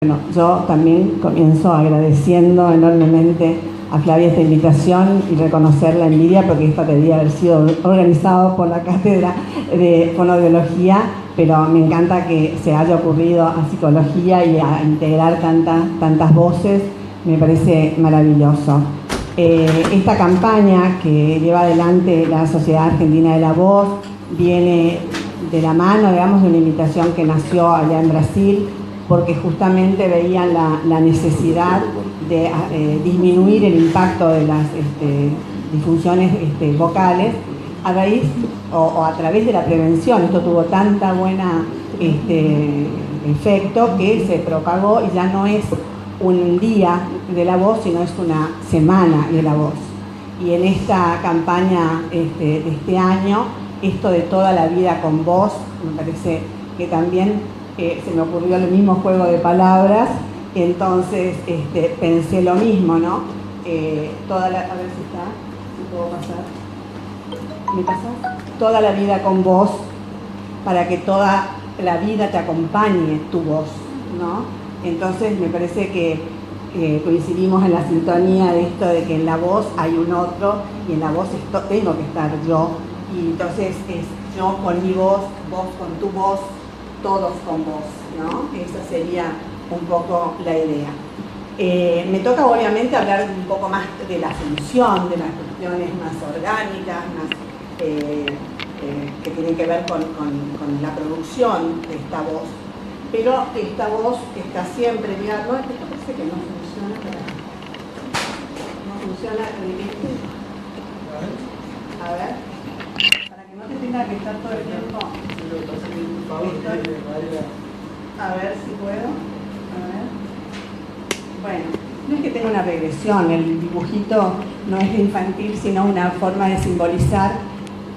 Bueno, yo también comienzo agradeciendo enormemente a Flavia esta invitación y reconocer la envidia porque esto debería haber sido organizado por la Cátedra de Fonoaudiología, pero me encanta que se haya ocurrido a Psicología y a integrar tantas voces, me parece maravilloso. Esta campaña que lleva adelante la Sociedad Argentina de la Voz viene de la mano, digamos, de una invitación que nació allá en Brasil, porque justamente veían la necesidad de disminuir el impacto de las disfunciones vocales a raíz o a través de la prevención. Esto tuvo tanta buena efecto que se propagó y ya no es un día de la voz, sino es una semana de la voz. Y en esta campaña de este año, esto de toda la vida con voz, me parece que también se me ocurrió el mismo juego de palabras, entonces pensé lo mismo, ¿no? A ver si está, si puedo pasar. ¿Me pasas? Toda la vida con voz, para que toda la vida te acompañe tu voz, ¿no? Entonces me parece que coincidimos en la sintonía de esto de que en la voz hay un otro y en la voz tengo que estar yo, y entonces es yo con mi voz, vos con tu voz, todos con vos, ¿no? Esa sería un poco la idea. Me toca obviamente hablar un poco más de la función, de las cuestiones más orgánicas, más, que tienen que ver con la producción de esta voz. Pero esta voz está siempre, mira, no, esto parece que no funciona, no funciona. A ver, para que no te tenga que estar todo el tiempo. A ver si puedo. A ver. Bueno, no es que tenga una regresión, el dibujito no es infantil, sino una forma de simbolizar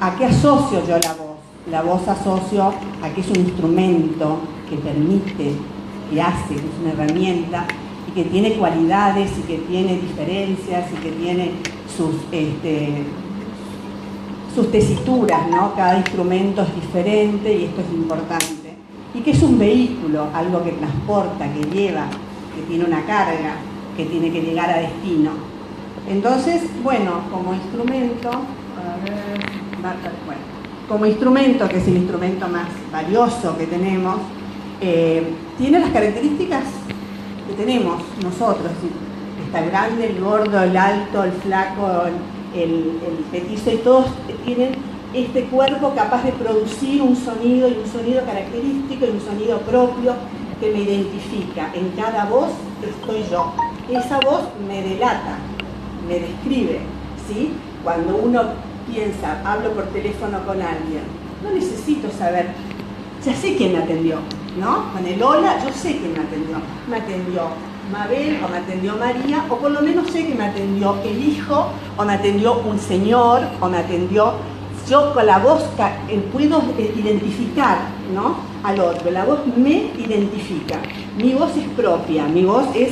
a qué asocio yo la voz. La voz asocio a que es un instrumento que permite, que hace, que es una herramienta y que tiene cualidades y que tiene diferencias y que tiene sus tesituras, ¿no? Cada instrumento es diferente y esto es importante. Y que es un vehículo, algo que transporta, que lleva, que tiene una carga, que tiene que llegar a destino. Entonces, bueno, como instrumento, como instrumento, que es el instrumento más valioso que tenemos, tiene las características que tenemos nosotros. Está el grande, el gordo, el alto, el flaco, el petizo, y todos tienen este cuerpo capaz de producir un sonido, y un sonido característico, y un sonido propio que me identifica. En cada voz estoy yo. Esa voz me delata, me describe, ¿sí? Cuando uno piensa, hablo por teléfono con alguien, no necesito saber, ya sé quién me atendió, ¿no? Con el hola, yo sé quién me atendió. Me atendió Mabel, o me atendió María, o por lo menos sé que me atendió el hijo, o me atendió un señor, o me atendió... Yo con la voz puedo identificar, ¿no?, al otro. La voz me identifica. Mi voz es propia, mi voz es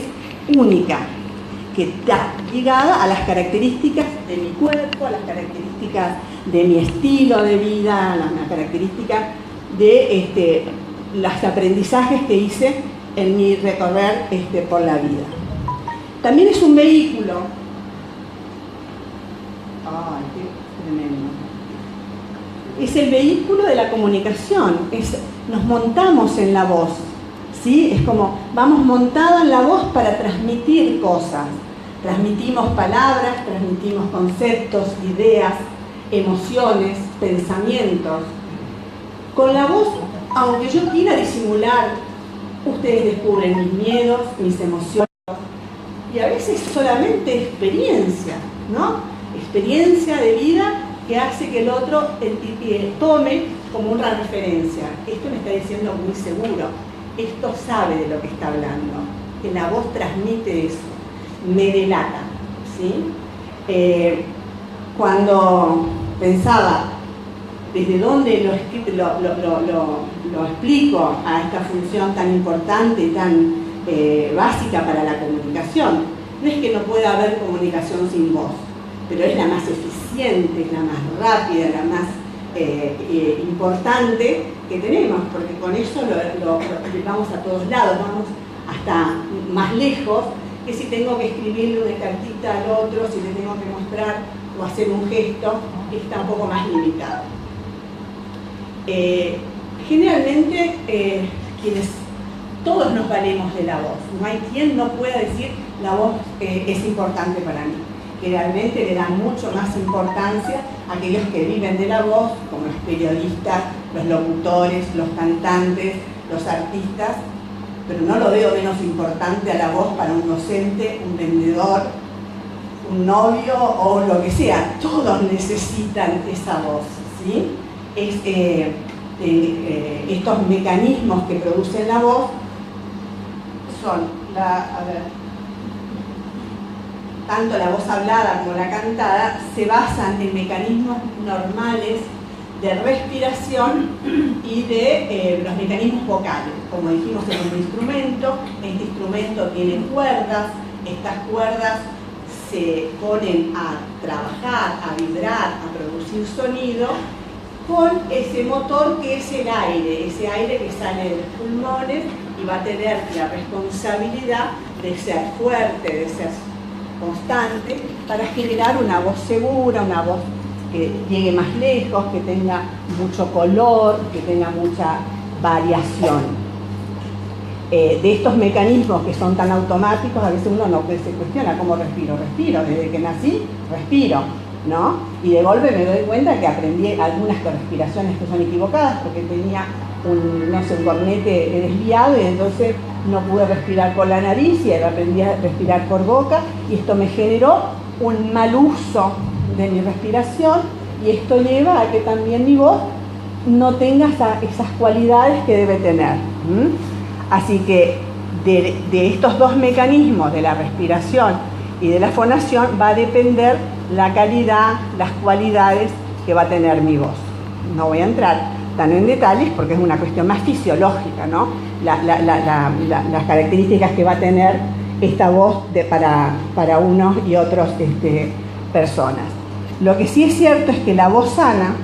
única, que está ligada a las características de mi cuerpo, a las características de mi estilo de vida, a las características de los aprendizajes que hice en mi recorrer por la vida. También es un vehículo. ¡Ay, qué tremendo! Es el vehículo de la comunicación. Nos montamos en la voz, ¿sí? Es como vamos montada en la voz para transmitir cosas. Transmitimos palabras, transmitimos conceptos, ideas, emociones, pensamientos. Con la voz, aunque yo quiera disimular, ustedes descubren mis miedos, mis emociones, y a veces solamente experiencia, ¿no? Experiencia de vida que hace que el otro tome como una referencia. Esto me está diciendo muy seguro, esto sabe de lo que está hablando, que la voz transmite eso, me delata, ¿sí? Cuando pensaba desde dónde lo explico a esta función tan importante y tan básica para la comunicación, no es que no pueda haber comunicación sin voz, pero es la más eficiente, es la más rápida, la más importante que tenemos, porque con eso lo llevamos a todos lados, vamos hasta más lejos, que si tengo que escribirle una cartita al otro, si le tengo que mostrar o hacer un gesto, está un poco más limitado. Generalmente, todos nos valemos de la voz. No hay quien no pueda decir la voz es importante para mí. Generalmente le dan mucho más importancia a aquellos que viven de la voz, como los periodistas, los locutores, los cantantes, los artistas, pero no lo veo menos importante a la voz para un docente, un vendedor, un novio o lo que sea. Todos necesitan esa voz, ¿sí? Estos mecanismos que producen la voz son tanto la voz hablada como la cantada se basan en mecanismos normales de respiración y de los mecanismos vocales. Como dijimos, en un instrumento, este instrumento tiene cuerdas, estas cuerdas se ponen a trabajar, a vibrar, a producir sonido con ese motor que es el aire, ese aire que sale de los pulmones y va a tener la responsabilidad de ser fuerte, de ser constante, para generar una voz segura, una voz que llegue más lejos, que tenga mucho color, que tenga mucha variación. De estos mecanismos que son tan automáticos, a veces uno no se cuestiona cómo respiro. Respiro, desde que nací, respiro, ¿no? Y de golpe me doy cuenta que aprendí algunas respiraciones que son equivocadas porque tenía un cornete desviado y entonces no pude respirar por la nariz y aprendí a respirar por boca y esto me generó un mal uso de mi respiración y esto lleva a que también mi voz no tenga esas cualidades que debe tener. Así que de estos dos mecanismos, de la respiración y de la fonación, va a depender la calidad, las cualidades que va a tener mi voz. No voy a entrar tan en detalles porque es una cuestión más fisiológica, ¿no? Las características que va a tener esta voz para unos y otros personas. Lo que sí es cierto es que la voz sana...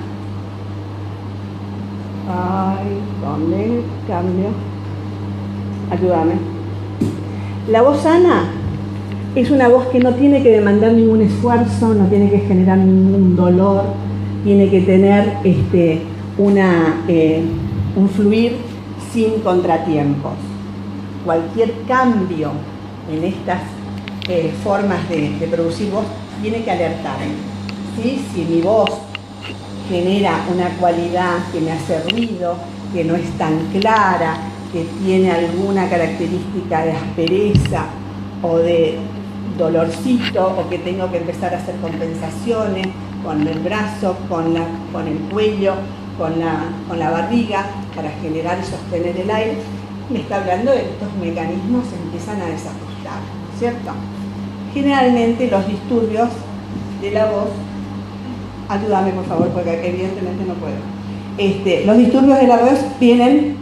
¿Dónde cambio? Ayúdame. La voz sana es una voz que no tiene que demandar ningún esfuerzo, no tiene que generar ningún dolor, tiene que tener un fluir sin contratiempos. Cualquier cambio en estas formas de producir voz tiene que alertarme, ¿sí? Si mi voz genera una cualidad que me hace ruido, que no es tan clara, que tiene alguna característica de aspereza o de dolorcito, o que tengo que empezar a hacer compensaciones con el brazo, con el cuello, con la barriga, para generar y sostener el aire, me está hablando de que estos mecanismos se empiezan a desajustar, ¿no es cierto? Generalmente los disturbios de la voz, ayúdame por favor, porque evidentemente no puedo. Los disturbios de la voz vienen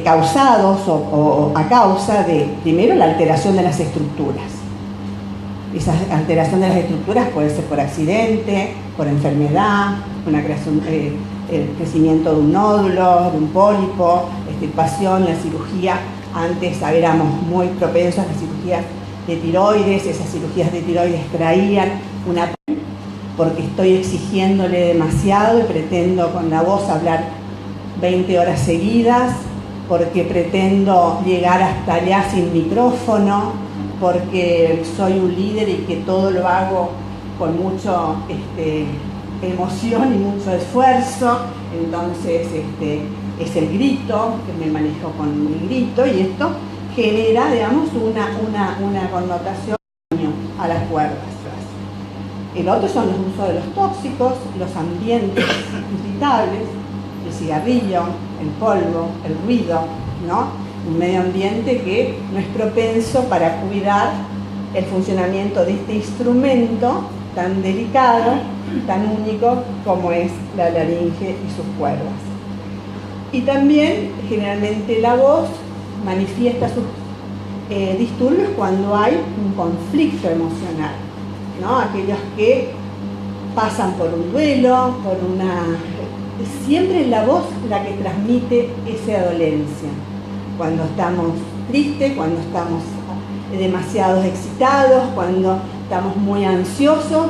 causados o a causa de, primero, la alteración de las estructuras. Esa alteración de las estructuras puede ser por accidente, por enfermedad, el crecimiento de un nódulo, de un pólipo, extirpación, la cirugía. Antes éramos muy propensos a las cirugías de tiroides, esas cirugías de tiroides traían porque estoy exigiéndole demasiado y pretendo con la voz hablar 20 horas seguidas, porque pretendo llegar hasta allá sin micrófono, porque soy un líder y que todo lo hago con mucho emoción y mucho esfuerzo, entonces es el grito, que me manejo con el grito, y esto genera, digamos, una connotación a las cuerdas. El otro son los usos de los tóxicos, los ambientes irritables, el cigarrillo, el polvo, el ruido, ¿no? Un medio ambiente que no es propenso para cuidar el funcionamiento de este instrumento tan delicado, tan único como es la laringe y sus cuerdas. Y también, generalmente, la voz manifiesta sus disturbios cuando hay un conflicto emocional, ¿no? Aquellos que pasan por un duelo, siempre es la voz la que transmite esa dolencia. Cuando estamos tristes, cuando estamos demasiado excitados, cuando estamos muy ansiosos.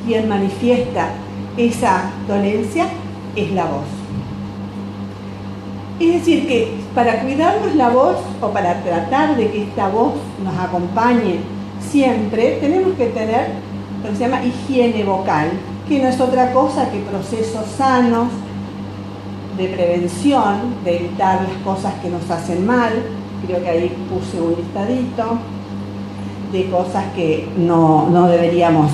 Quien manifiesta esa dolencia es la voz. Es decir, que para cuidarnos la voz o para tratar de que esta voz nos acompañe siempre, tenemos que tener lo que se llama higiene vocal, que no es otra cosa que procesos sanos de prevención, de evitar las cosas que nos hacen mal. Creo que ahí puse un listadito de cosas que no deberíamos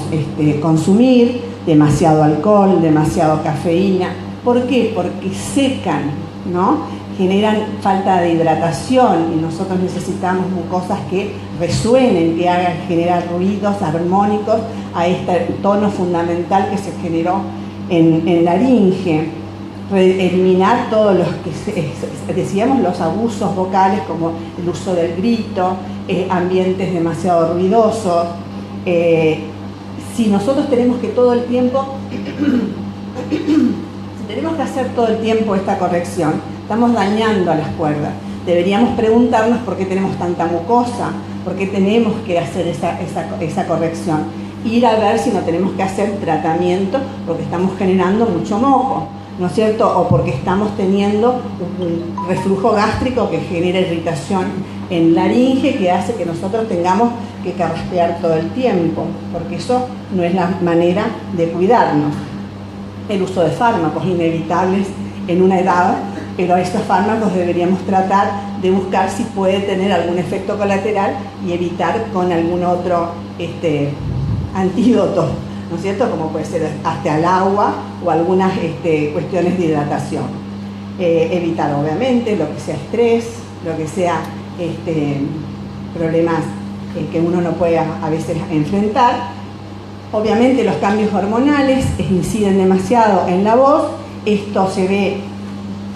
consumir: demasiado alcohol, demasiado cafeína. ¿Por qué? Porque secan, ¿no? Generan falta de hidratación y nosotros necesitamos cosas que resuenen, que hagan generar ruidos armónicos a este tono fundamental que se generó en laringe. Eliminar todos los que decíamos los abusos vocales, como el uso del grito, ambientes demasiado ruidosos. Si nosotros tenemos que todo el tiempo tenemos que hacer todo el tiempo esta corrección, estamos dañando a las cuerdas. Deberíamos preguntarnos por qué tenemos tanta mucosa, por qué tenemos que hacer esa corrección. Ir a ver si no tenemos que hacer tratamiento porque estamos generando mucho moco, ¿no es cierto? O porque estamos teniendo un reflujo gástrico que genera irritación en laringe, que hace que nosotros tengamos que carraspear todo el tiempo, porque eso no es la manera de cuidarnos. El uso de fármacos inevitables en una edad, pero estos fármacos deberíamos tratar de buscar si puede tener algún efecto colateral y evitar con algún otro antídoto, ¿no es cierto? Como puede ser hasta el agua o algunas cuestiones de hidratación. Evitar obviamente lo que sea estrés, lo que sea problemas que uno no puede a veces enfrentar. Obviamente los cambios hormonales inciden demasiado en la voz. Esto se ve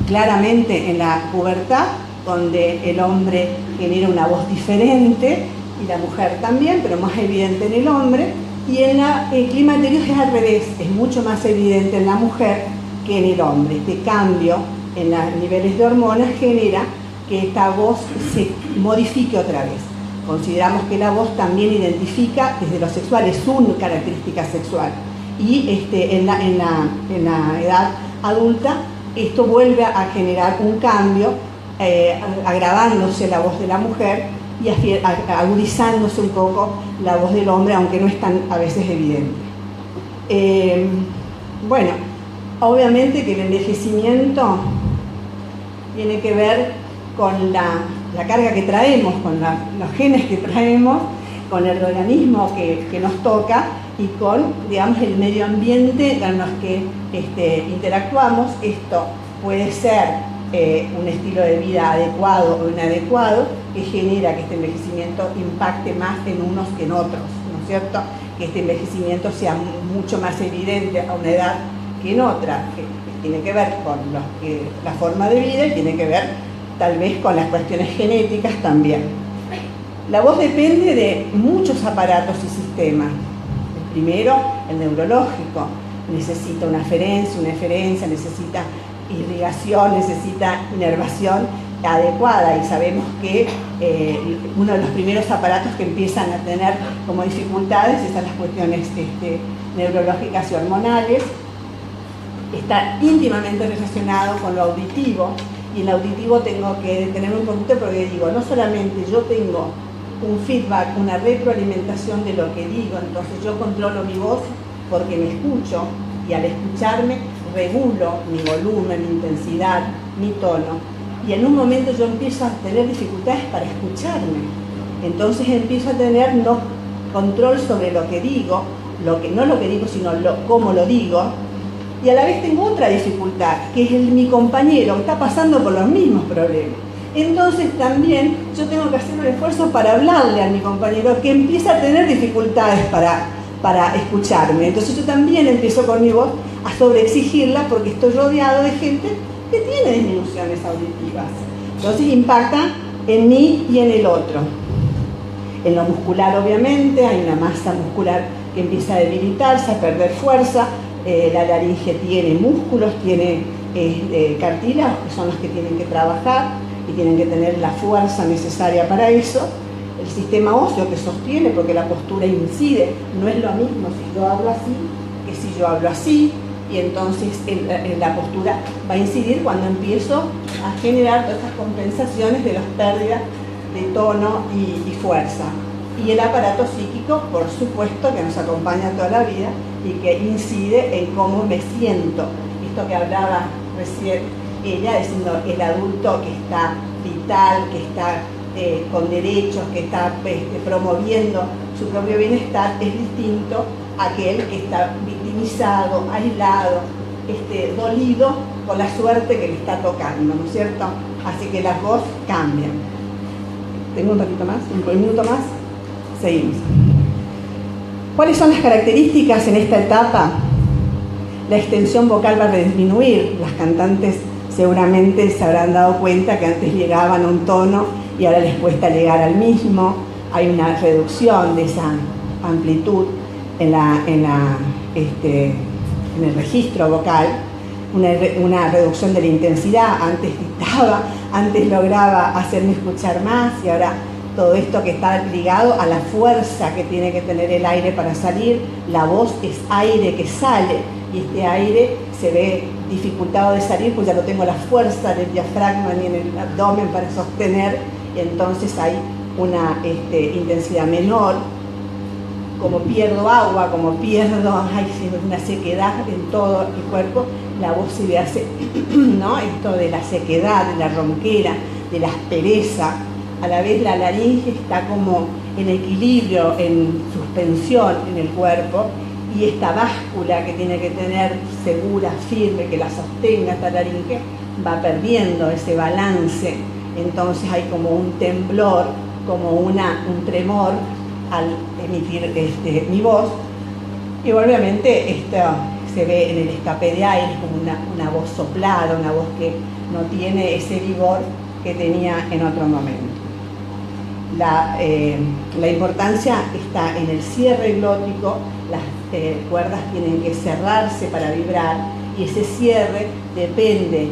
claramente en la pubertad, donde el hombre genera una voz diferente y la mujer también, pero más evidente en el hombre. Y en el climaterio es al revés, es mucho más evidente en la mujer que en el hombre. Este cambio en los niveles de hormonas genera que esta voz se modifique otra vez. Consideramos que la voz también identifica desde lo sexual, es una característica sexual. Y en la edad adulta esto vuelve a generar un cambio, agravándose la voz de la mujer y agudizándose un poco la voz del hombre, aunque no es tan a veces evidente. Bueno, obviamente que el envejecimiento tiene que ver con la carga que traemos, con los genes que traemos, con el organismo que nos toca y con, digamos, el medio ambiente con los que interactuamos. Esto puede ser un estilo de vida adecuado o inadecuado, que genera que este envejecimiento impacte más en unos que en otros, ¿no es cierto? Que este envejecimiento sea mucho más evidente a una edad que en otra, que tiene que ver con la forma de vida y tiene que ver tal vez con las cuestiones genéticas también. La voz depende de muchos aparatos y sistemas. El primero, el neurológico, necesita una eferencia, necesita irrigación, necesita inervación adecuada, y sabemos que uno de los primeros aparatos que empiezan a tener como dificultades son las cuestiones neurológicas y hormonales. Está íntimamente relacionado con lo auditivo, y el auditivo tengo que detenerme un poquito porque digo, no solamente yo tengo un feedback, una retroalimentación de lo que digo, entonces yo controlo mi voz porque me escucho, y al escucharme regulo mi volumen, mi intensidad, mi tono, y en un momento yo empiezo a tener dificultades para escucharme, entonces empiezo a tener no control sobre lo que digo, no lo que digo, sino cómo lo digo, y a la vez tengo otra dificultad, que es mi compañero, que está pasando por los mismos problemas. Entonces también yo tengo que hacer un esfuerzo para hablarle a mi compañero, que empieza a tener dificultades para escucharme. Entonces yo también empiezo con mi voz a sobreexigirla, porque estoy rodeado de gente que tiene disminuciones auditivas. Entonces impacta en mí y en el otro. En lo muscular, obviamente, hay una masa muscular que empieza a debilitarse, a perder fuerza. La laringe tiene músculos, tiene cartílagos, que son los que tienen que trabajar. y tienen que tener la fuerza necesaria para eso. El sistema óseo que sostiene, porque la postura incide, no es lo mismo si yo hablo así que si yo hablo así, y entonces la postura va a incidir cuando empiezo a generar todas estas compensaciones de las pérdidas de tono y fuerza. Y el aparato psíquico, por supuesto, que nos acompaña toda la vida y que incide en cómo me siento. Esto que hablaba recién ella, diciendo el adulto que está vital, que está con derechos, que está promoviendo su propio bienestar, es distinto a aquel que está victimizado, aislado, dolido por la suerte que le está tocando, ¿no es cierto? Así que las voces cambian. ¿Tengo un ratito más? ¿Un minuto más? Seguimos. ¿Cuáles son las características en esta etapa? La extensión vocal va a disminuir. Las cantantes seguramente se habrán dado cuenta que antes llegaban a un tono y ahora les cuesta llegar al mismo. Hay una reducción de esa amplitud en el registro vocal, una reducción de la intensidad. Antes gritaba, antes lograba hacerme escuchar más, y ahora todo esto que está ligado a la fuerza que tiene que tener el aire para salir. La voz es aire que sale, y este aire se ve dificultado de salir, pues ya no tengo la fuerza del diafragma ni en el abdomen para sostener, y entonces hay una intensidad menor. Como pierdo agua, como pierdo una sequedad en todo el cuerpo, la voz se le hace, ¿no? Esto de la sequedad, de la ronquera, de la aspereza. A la vez la laringe está como en equilibrio, en suspensión en el cuerpo, y esta báscula que tiene que tener segura, firme, que la sostenga esta laringe, va perdiendo ese balance. Entonces hay como un temblor, como un tremor al emitir mi voz, y obviamente esto se ve en el escape de aire como una voz soplada, una voz que no tiene ese vigor que tenía en otro momento. La importancia está en el cierre glótico. Las cuerdas tienen que cerrarse para vibrar, y ese cierre depende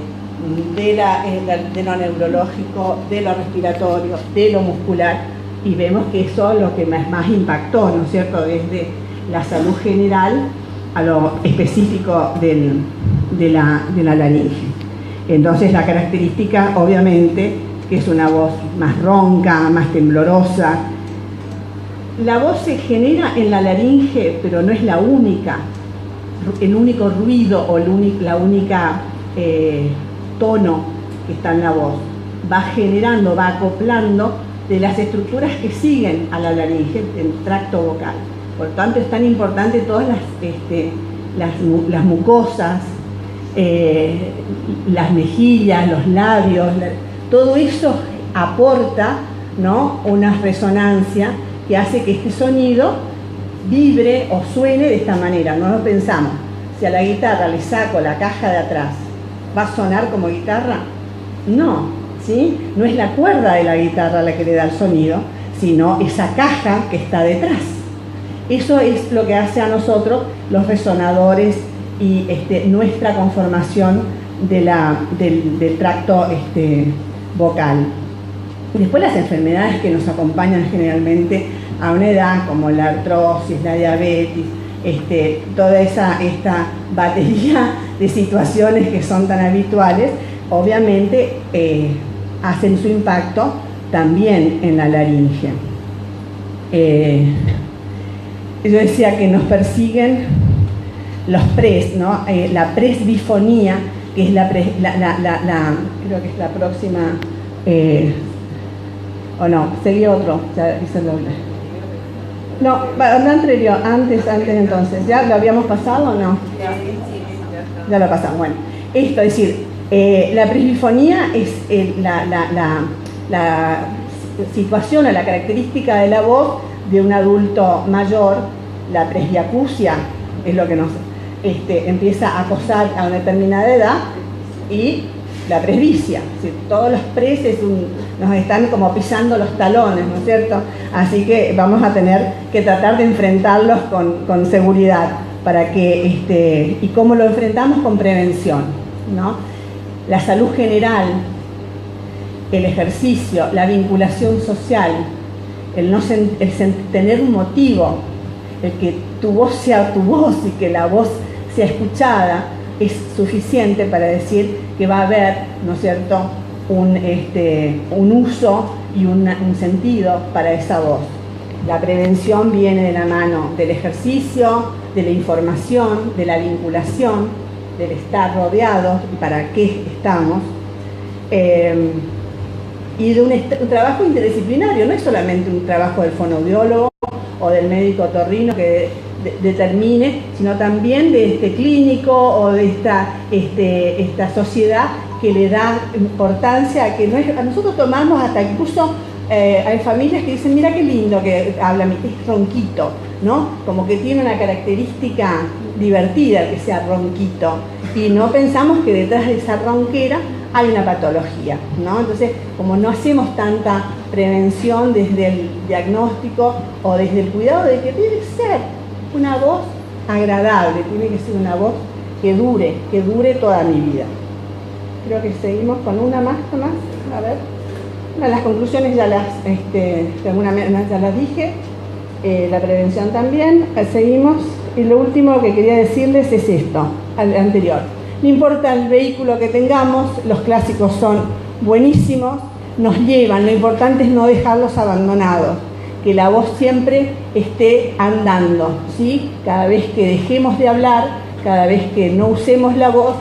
de lo neurológico, de lo respiratorio, de lo muscular, y vemos que eso es lo que más impactó, ¿no es cierto?, desde la salud general a lo específico de la laringe. Entonces la característica, obviamente, que es una voz más ronca, más temblorosa. La voz se genera en la laringe, pero no es la única, el único ruido o la única tono que está en la voz. Va generando, va acoplando de las estructuras que siguen a la laringe, el tracto vocal. Por tanto, es tan importante todas las mucosas, las mejillas, los labios, todo eso aporta, ¿no?, una resonancia que hace que este sonido vibre o suene de esta manera. No lo pensamos. Si a la guitarra le saco la caja de atrás, ¿va a sonar como guitarra? No, ¿sí? No es la cuerda de la guitarra la que le da el sonido, sino esa caja que está detrás. Eso es lo que hace a nosotros los resonadores y nuestra conformación del tracto vocal. Después las enfermedades que nos acompañan generalmente a una edad, como la artrosis, la diabetes, toda esta batería de situaciones que son tan habituales, obviamente hacen su impacto también en la laringe. Yo decía que nos persiguen los pres, ¿no? La presbifonía, que es creo que es la próxima, o no, seguía otro, ya hice el doble. No, la anterior, antes entonces, ¿ya lo habíamos pasado o no? Ya lo pasamos, bueno. Esto, es decir, la presbifonía es la situación o la característica de la voz de un adulto mayor. La presbiacusia es lo que nos empieza a acosar a una determinada edad, y la presbicia, es decir, todos los preses nos están como pisando los talones, ¿no es cierto? Así que vamos a tener que tratar de enfrentarlos con seguridad, para que, y cómo lo enfrentamos, con prevención, ¿no? La salud general el ejercicio, la vinculación social, el tener un motivo, el que tu voz sea tu voz y que la voz sea escuchada, es suficiente para decir que va a haber, ¿no es cierto?, un uso y un sentido para esa voz. La prevención viene de la mano del ejercicio, de la información, de la vinculación, del estar rodeados y para qué estamos, y de un trabajo interdisciplinario. No es solamente un trabajo del fonoaudiólogo o del médico otorrino que determine, sino también de este clínico o de esta sociedad que le da importancia a que no es, a nosotros tomamos hasta incluso hay familias que dicen, mira qué lindo que habla, es ronquito, ¿no? Como que tiene una característica divertida que sea ronquito, y no pensamos que detrás de esa ronquera hay una patología, ¿no? Entonces, como no hacemos tanta prevención desde el diagnóstico o desde el cuidado de que tiene que ser una voz agradable, tiene que ser una voz que dure toda mi vida. Creo que seguimos con una más, a ver. Las conclusiones ya de alguna manera ya las dije, la prevención también, seguimos, y lo último que quería decirles es esto, al anterior. No importa el vehículo que tengamos, los clásicos son buenísimos, nos llevan, lo importante es no dejarlos abandonados, que la voz siempre esté andando, ¿sí? Cada vez que dejemos de hablar, cada vez que no usemos la voz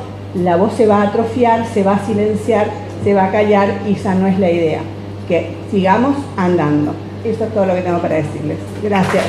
se va a atrofiar, se va a silenciar, se va a callar, y esa no es la idea. Que sigamos andando. Eso es todo lo que tengo para decirles. Gracias.